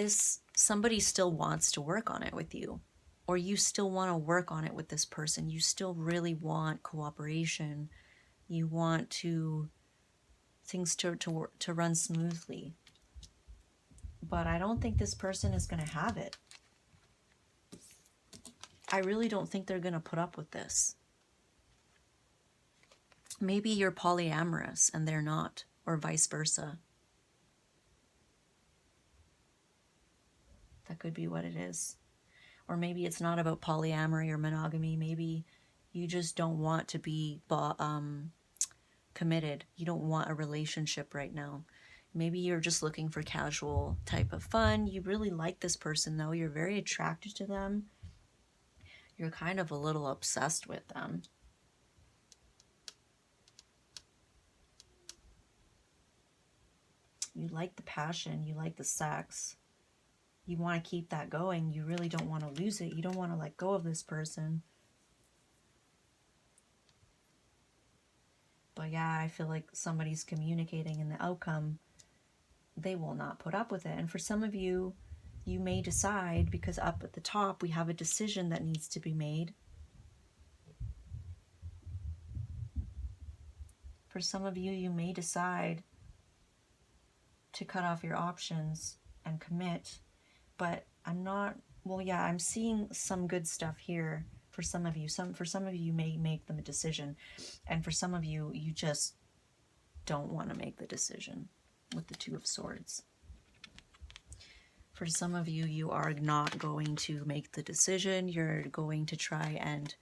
somebody still wants to work on it with you, or you still want to work on it with this person. You still really want cooperation. You want things to run smoothly. But I don't think this person is going to have it. I really don't think they're going to put up with this. Maybe you're polyamorous and they're not, or vice versa. That could be what it is. Or maybe it's not about polyamory or monogamy. Maybe you just don't want to be committed. You don't want a relationship right now. Maybe you're just looking for casual type of fun. You really like this person though. You're very attracted to them. You're kind of a little obsessed with them. You like the passion. You like the sex. You want to keep that going. You really don't want to lose it. You don't want to let go of this person. But yeah, I feel like somebody's communicating in the outcome. They will not put up with it. And for some of you, you may decide, because up at the top we have a decision that needs to be made. For some of you, you may decide to cut off your options and commit. But I'm not, well, yeah, I'm seeing some good stuff here for some of you. For some of you, you may make them a decision. And for some of you, you just don't want to make the decision with the 2 of Swords. For some of you, you are not going to make the decision. You're going to try and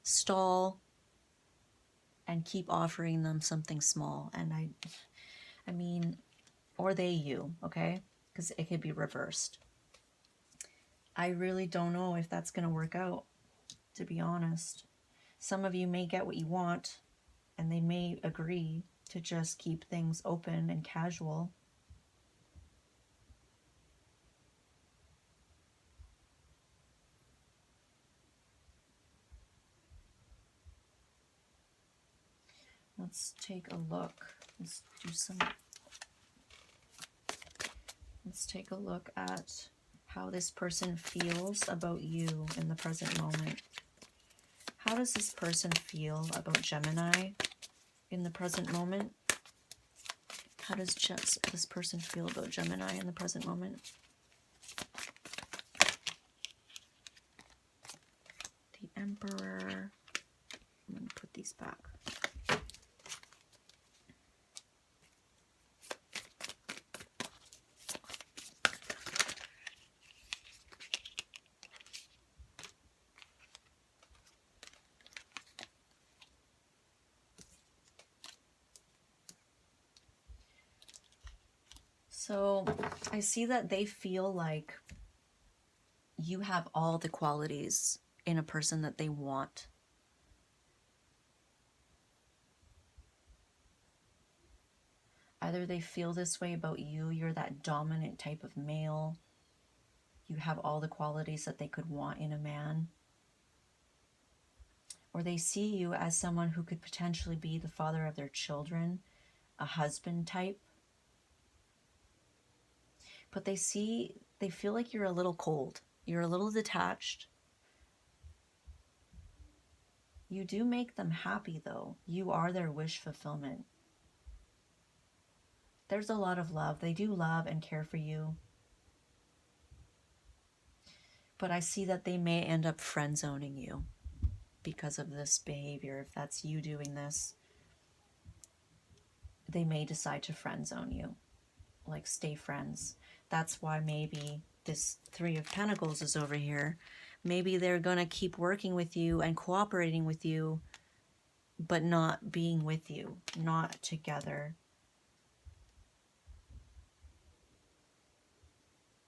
stall and keep offering them something small. And I mean, or they you, okay? Because it could be reversed. I really don't know if that's going to work out, to be honest. Some of you may get what you want, and they may agree to just keep things open and casual. Let's take a look. Let's take a look at how this person feels about you in the present moment. How does this person feel about Gemini in the present moment? How does this person feel about Gemini in the present moment? The Emperor. I'm going to put these back. So I see that they feel like you have all the qualities in a person that they want. Either they feel this way about you, you're that dominant type of male, you have all the qualities that they could want in a man, or they see you as someone who could potentially be the father of their children, a husband type. But they feel like you're a little cold. You're a little detached. You do make them happy, though. You are their wish fulfillment. There's a lot of love. They do love and care for you. But I see that they may end up friend zoning you because of this behavior. If that's you doing this, they may decide to friend zone you. Like, stay friends. That's why maybe this Three of Pentacles is over here. Maybe they're going to keep working with you and cooperating with you, but not being with you, not together.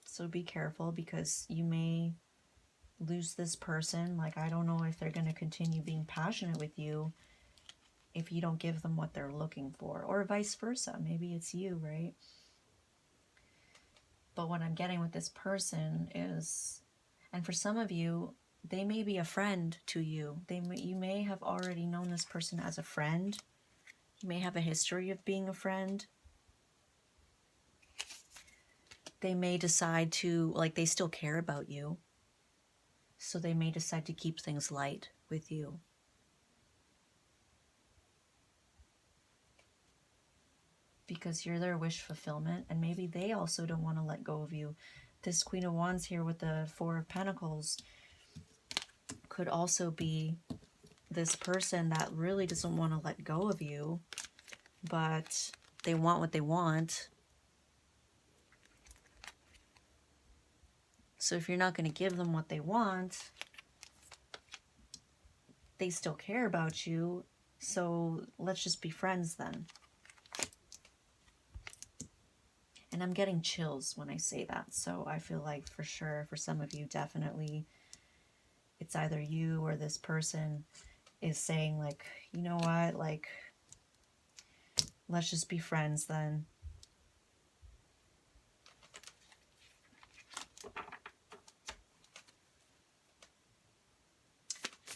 So be careful, because you may lose this person. Like, I don't know if they're going to continue being passionate with you if you don't give them what they're looking for, or vice versa. Maybe it's you, right? But what I'm getting with this person is, and for some of you, they may be a friend to you. You may have already known this person as a friend. You may have a history of being a friend. They may decide to, like, they still care about you. So they may decide to keep things light with you. Because you're their wish fulfillment, and maybe they also don't want to let go of you. This Queen of Wands here with the Four of Pentacles could also be this person that really doesn't want to let go of you, but they want what they want. So if you're not going to give them what they want, they still care about you. So let's just be friends then. And I'm getting chills when I say that. So I feel like for sure, for some of you, definitely, it's either you or this person is saying, like, you know what, like, let's just be friends then.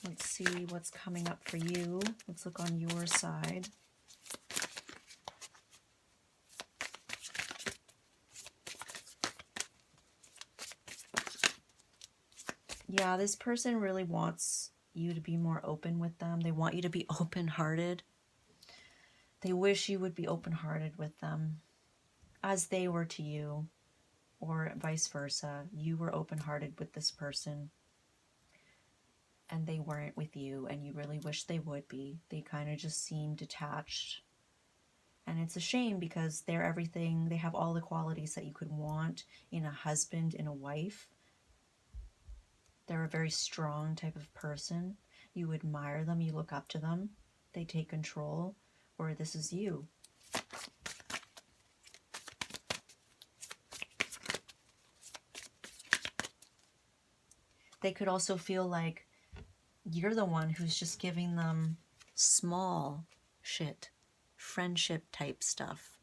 Let's see what's coming up for you. Let's look on your side. Yeah, this person really wants you to be more open with them. They want you to be open-hearted. They wish you would be open-hearted with them, as they were to you, or vice versa. You were open-hearted with this person, and they weren't with you, and you really wish they would be. They kind of just seem detached. And it's a shame because they're everything. They have all the qualities that you could want in a husband, in a wife. They're a very strong type of person. You admire them, you look up to them. They take control, or this is you. They could also feel like you're the one who's just giving them small shit, friendship type stuff.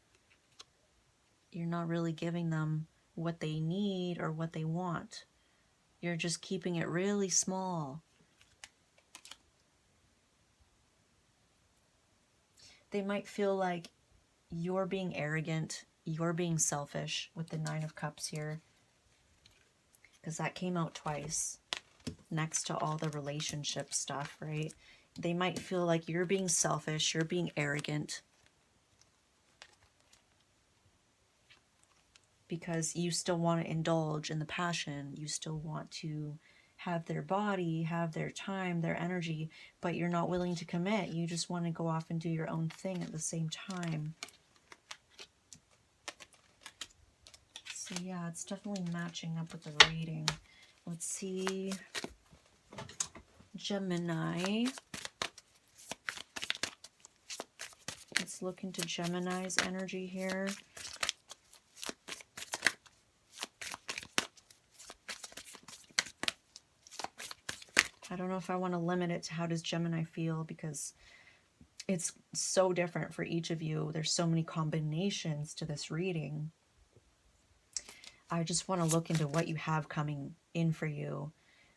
You're not really giving them what they need or what they want. You're just keeping it really small. They might feel like you're being arrogant, you're being selfish with the Nine of Cups here, because that came out twice next to all the relationship stuff, right? They might feel like you're being selfish, you're being arrogant, because you still want to indulge in the passion, you still want to have their body, have their time, their energy, but you're not willing to commit. You just want to go off and do your own thing at the same time. So yeah, it's definitely matching up with the reading. Let's see. Gemini. Let's look into Gemini's energy here. I don't know if I want to limit it to how does Gemini feel, because it's so different for each of you. There's so many combinations to this reading. I just want to look into what you have coming in for you,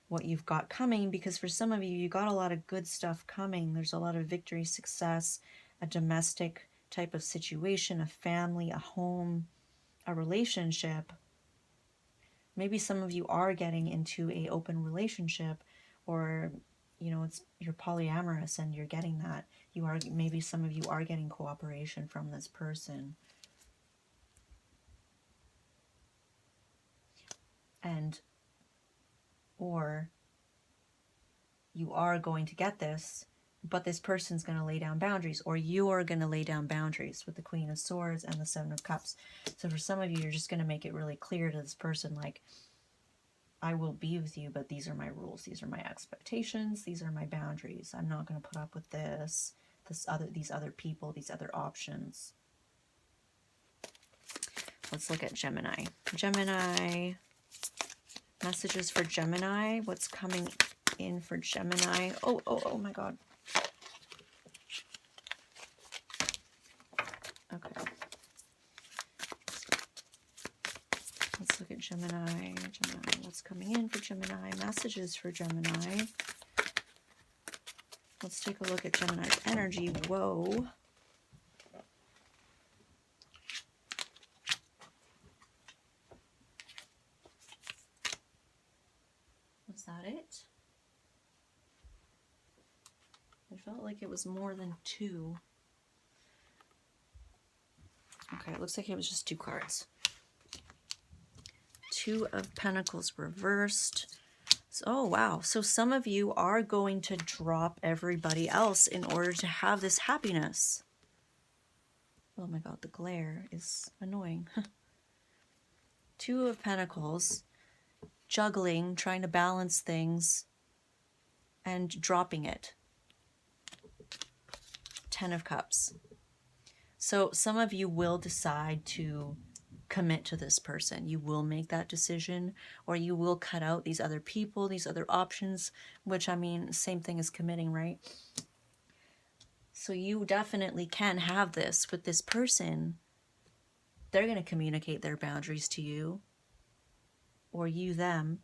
what you've got coming, because for some of you, you got a lot of good stuff coming. There's a lot of victory, success, a domestic type of situation, a family, a home, a relationship. Maybe some of you are getting into an open relationship, or you know, you're polyamorous and you're getting that. Maybe some of you are getting cooperation from this person. Or you are going to get this, but this person's going to lay down boundaries, or you are going to lay down boundaries with the Queen of Swords and the Seven of Cups. So for some of you, you're just going to make it really clear to this person, like, I will be with you, but these are my rules. These are my expectations. These are my boundaries. I'm not going to put up with these other people, these other options. Let's look at Gemini. Gemini, messages for Gemini. What's coming in for Gemini? Oh my God. Okay. Let's look at Gemini. Gemini, what's coming in for Gemini? Messages for Gemini. Let's take a look at Gemini's energy. Whoa. Was that it? It felt like it was more than two. Okay, it looks like it was just two cards. Two of Pentacles reversed. So, oh, wow. So some of you are going to drop everybody else in order to have this happiness. Oh my God, the glare is annoying. Two of Pentacles, juggling, trying to balance things, and dropping it. Ten of Cups. So some of you will decide to commit to this person. You will make that decision, or you will cut out these other people, these other options, which, I mean, same thing as committing, right? So you definitely can have this with this person. They're going to communicate their boundaries to you, or you them.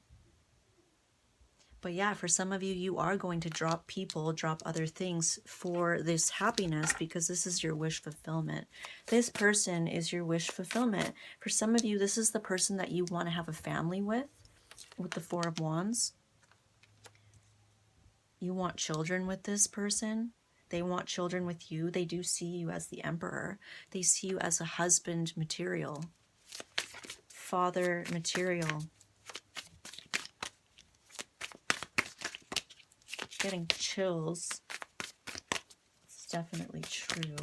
But yeah, for some of you, you are going to drop people, drop other things for this happiness, because this is your wish fulfillment. This person is your wish fulfillment. For some of you, this is the person that you want to have a family with the Four of Wands. You want children with this person. They want children with you. They do see you as the Emperor. They see you as a husband material, father material. Getting chills. It's definitely true.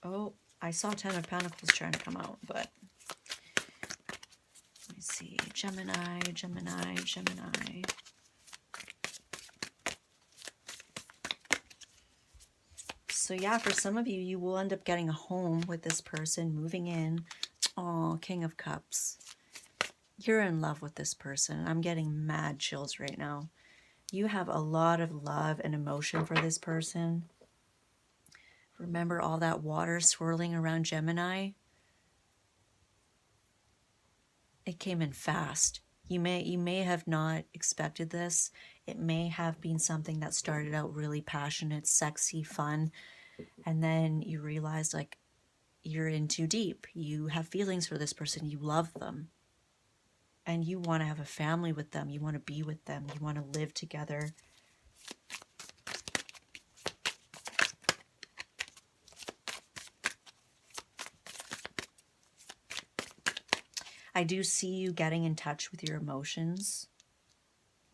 Oh, I saw 10 of Pentacles trying to come out, but let me see. Gemini, Gemini, Gemini. So yeah, for some of you, you will end up getting a home with this person, moving in. Oh, King of Cups. You're in love with this person. I'm getting mad chills right now. You have a lot of love and emotion for this person. Remember all that water swirling around Gemini? It came in fast. You may have not expected this. It may have been something that started out really passionate, sexy, fun, and then you realize like you're in too deep. You have feelings for this person. You love them. And you want to have a family with them. You want to be with them. You want to live together. I do see you getting in touch with your emotions,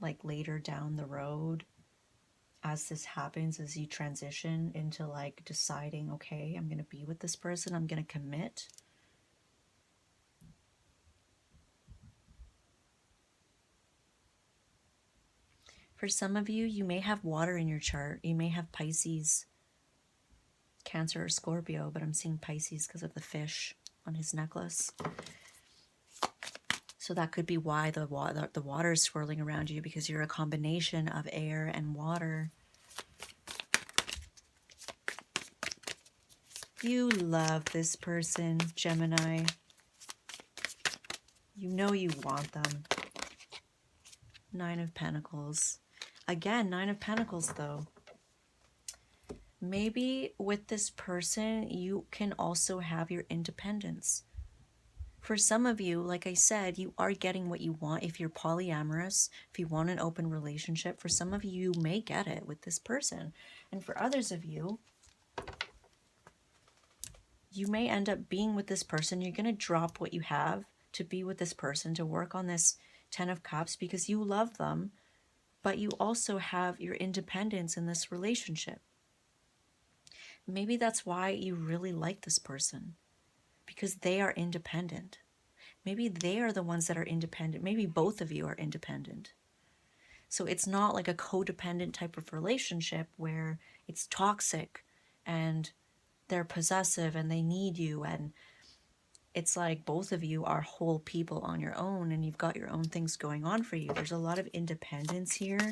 like later down the road, as this happens, as you transition into like deciding, okay, I'm going to be with this person, I'm going to commit. For some of you, you may have water in your chart. You may have Pisces, Cancer, or Scorpio, but I'm seeing Pisces because of the fish on his necklace. So that could be why the water is swirling around you, because you're a combination of air and water. You love this person, Gemini. You know you want them. 9 of Pentacles. Again, 9 of Pentacles, though. Maybe with this person, you can also have your independence. For some of you, like I said, you are getting what you want. If you're polyamorous, if you want an open relationship, for some of you, you may get it with this person. And for others of you, you may end up being with this person. You're going to drop what you have to be with this person, to work on this 10 of Cups, because you love them, but you also have your independence in this relationship. Maybe that's why you really like this person, because they are independent. Maybe they are the ones that are independent. Maybe both of you are independent. So it's not like a codependent type of relationship where it's toxic and they're possessive and they need you, and it's like both of you are whole people on your own and you've got your own things going on for you. There's a lot of independence here.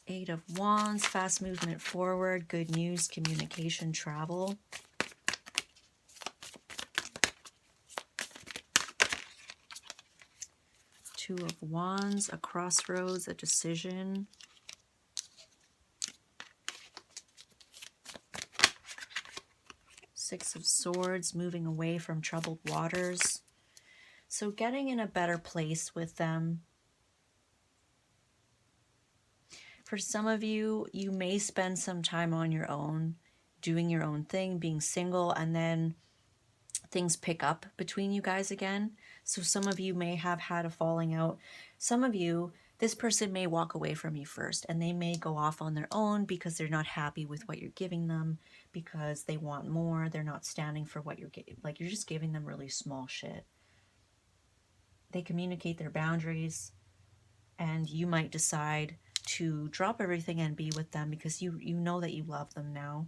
8 of Wands, fast movement forward, good news, communication, travel. 2 of Wands, a crossroads, a decision. 6 of Swords, moving away from troubled waters. So getting in a better place with them. For some of you, you may spend some time on your own, doing your own thing, being single, and then things pick up between you guys again. So some of you may have had a falling out. Some of you, this person may walk away from you first, and they may go off on their own because they're not happy with what you're giving them, because they want more. They're not standing for what you're giving. Like, you're just giving them really small shit. They communicate their boundaries, and you might decide to drop everything and be with them because you know that you love them now.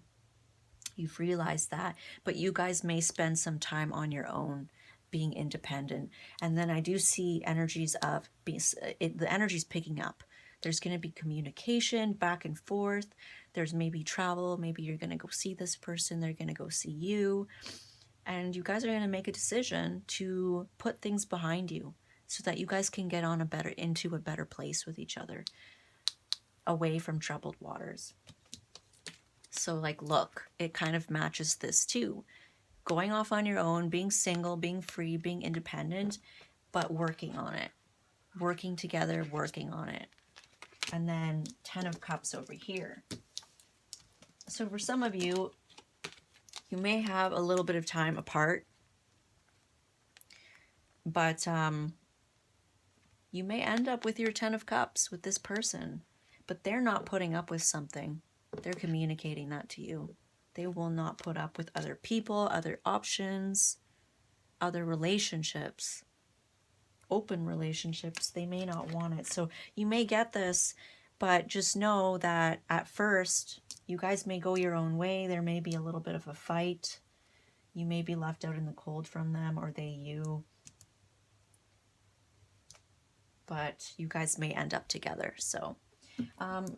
You've realized that, but you guys may spend some time on your own, being independent. And then I do see energies of the energy's picking up. There's going to be communication back and forth. There's maybe travel. Maybe you're going to go see this person. They're going to go see you. And you guys are going to make a decision to put things behind you so that you guys can get on into a better place with each other, away from troubled waters. So like, look, it kind of matches this too. Going off on your own, being single, being free, being independent, but working on it. Working together, working on it. And then 10 of Cups over here. So for some of you, you may have a little bit of time apart, but you may end up with your 10 of Cups with this person, but they're not putting up with something. They're communicating that to you. They will not put up with other people, other options, other relationships, open relationships. They may not want it. So you may get this, but just know that at first you guys may go your own way. There may be a little bit of a fight. You may be left out in the cold from them, or they you. But you guys may end up together. So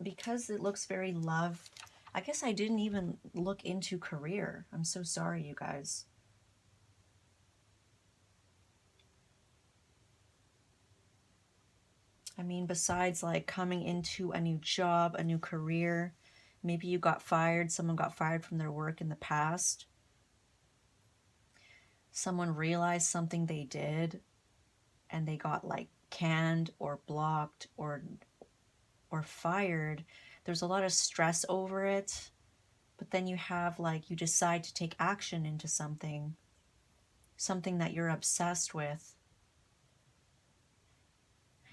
because it looks very love, I guess I didn't even look into career. I'm so sorry, you guys. I mean, besides like coming into a new job, a new career, maybe you got fired, someone got fired from their work in the past. Someone realized something they did and they got like canned or blocked or fired. There's a lot of stress over it, but then you have like, you decide to take action into something that you're obsessed with,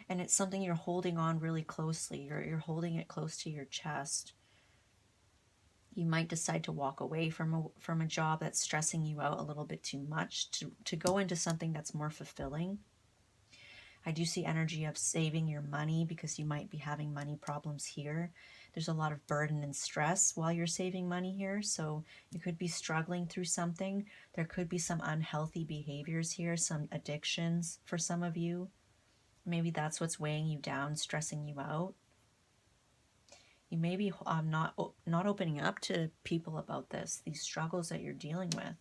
and it's something you're holding on really closely. You're holding it close to your chest. You might decide to walk away from a job that's stressing you out a little bit too much to go into something that's more fulfilling. I do see energy of saving your money because you might be having money problems here. There's a lot of burden and stress while you're saving money here. So you could be struggling through something. There could be some unhealthy behaviors here, some addictions for some of you. Maybe that's what's weighing you down, stressing you out. You may be not opening up to people about this, these struggles that you're dealing with.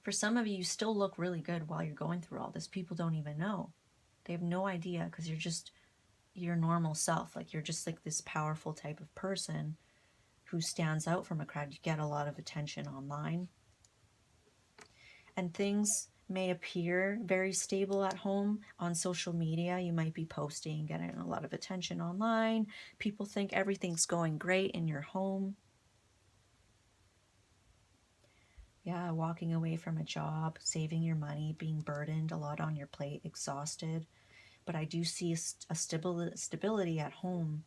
For some of you, you still look really good while you're going through all this. People don't even know. They have no idea because you're just your normal self. Like you're just like this powerful type of person who stands out from a crowd. You get a lot of attention online. And things may appear very stable at home. On social media, you might be posting, getting a lot of attention online. People think everything's going great in your home. Yeah, walking away from a job, saving your money, being burdened, a lot on your plate, exhausted. But I do see a stability at home.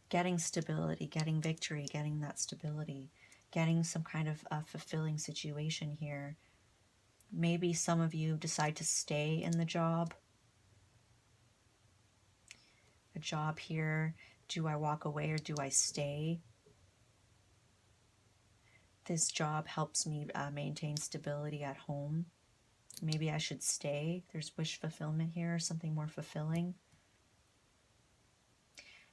Getting stability, getting victory, getting that stability, getting some kind of a fulfilling situation here. Maybe some of you decide to stay in the job. A job here. Do I walk away or do I stay? This job helps me maintain stability at home. Maybe I should stay. There's wish fulfillment here, something more fulfilling.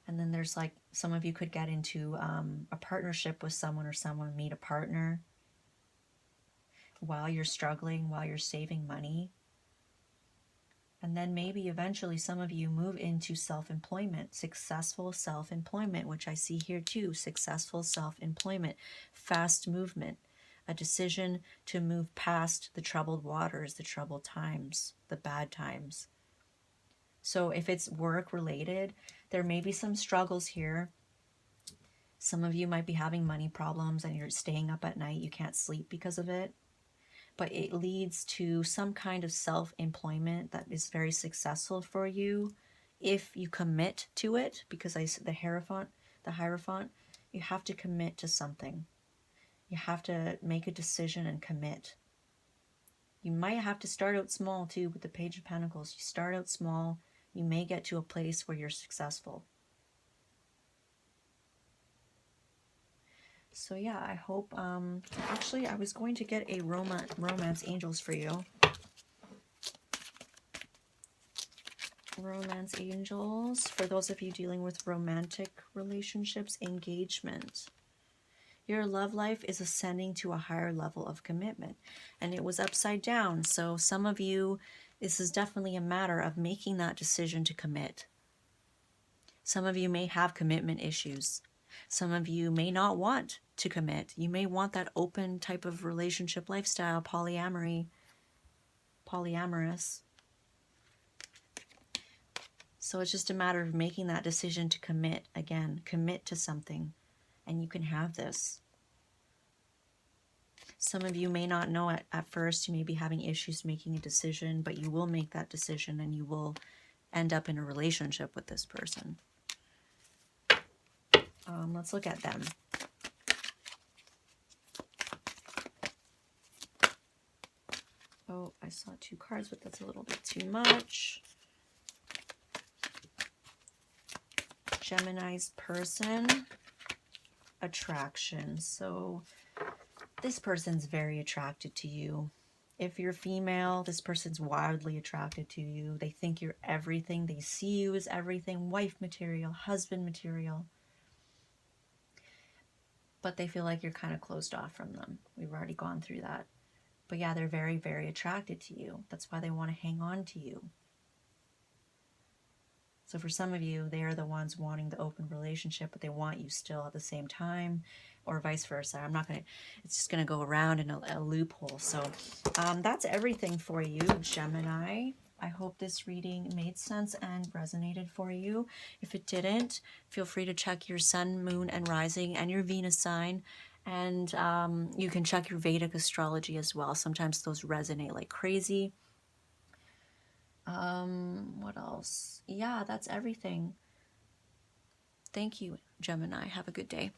And then there's like, some of you could get into a partnership with someone, or someone meet a partner while you're struggling, while you're saving money. And then maybe eventually some of you move into self-employment, successful self-employment, which I see here too, successful self-employment, fast movement, a decision to move past the troubled waters, the troubled times, the bad times. So if it's work related, there may be some struggles here. Some of you might be having money problems and you're staying up at night, you can't sleep because of it. But it leads to some kind of self-employment that is very successful for you if you commit to it, because the Hierophant, you have to commit to something. You have to make a decision and commit. You might have to start out small too with the Page of Pentacles. You start out small, you may get to a place where you're successful. So yeah, I hope, actually I was going to get a romance angels for you. Romance angels, for those of you dealing with romantic relationships, engagement. Your love life is ascending to a higher level of commitment. And it was upside down. So some of you, this is definitely a matter of making that decision to commit. Some of you may have commitment issues. Some of you may not want to commit. You may want that open type of relationship lifestyle, polyamory, polyamorous. So it's just a matter of making that decision to commit. Again, commit to something, and you can have this. Some of you may not know it at first. You may be having issues making a decision, but you will make that decision and you will end up in a relationship with this person. Let's look at them. Oh, I saw 2 cards, but that's a little bit too much. Gemini's person, attraction. So this person's very attracted to you. If you're female, this person's wildly attracted to you. They think you're everything. They see you as everything, wife material, husband material. But they feel like you're kind of closed off from them. We've already gone through that. But yeah, they're very, very attracted to you. That's why they want to hang on to you. So for some of you, they are the ones wanting the open relationship, but they want you still at the same time, or vice versa. I'm not going to, it's just going to go around in a loophole. So that's everything for you, Gemini. I hope this reading made sense and resonated for you. If it didn't, feel free to check your sun, moon, and rising, and your Venus sign. And you can check your Vedic astrology as well. Sometimes those resonate like crazy. What else? Yeah, that's everything. Thank you, Gemini. Have a good day.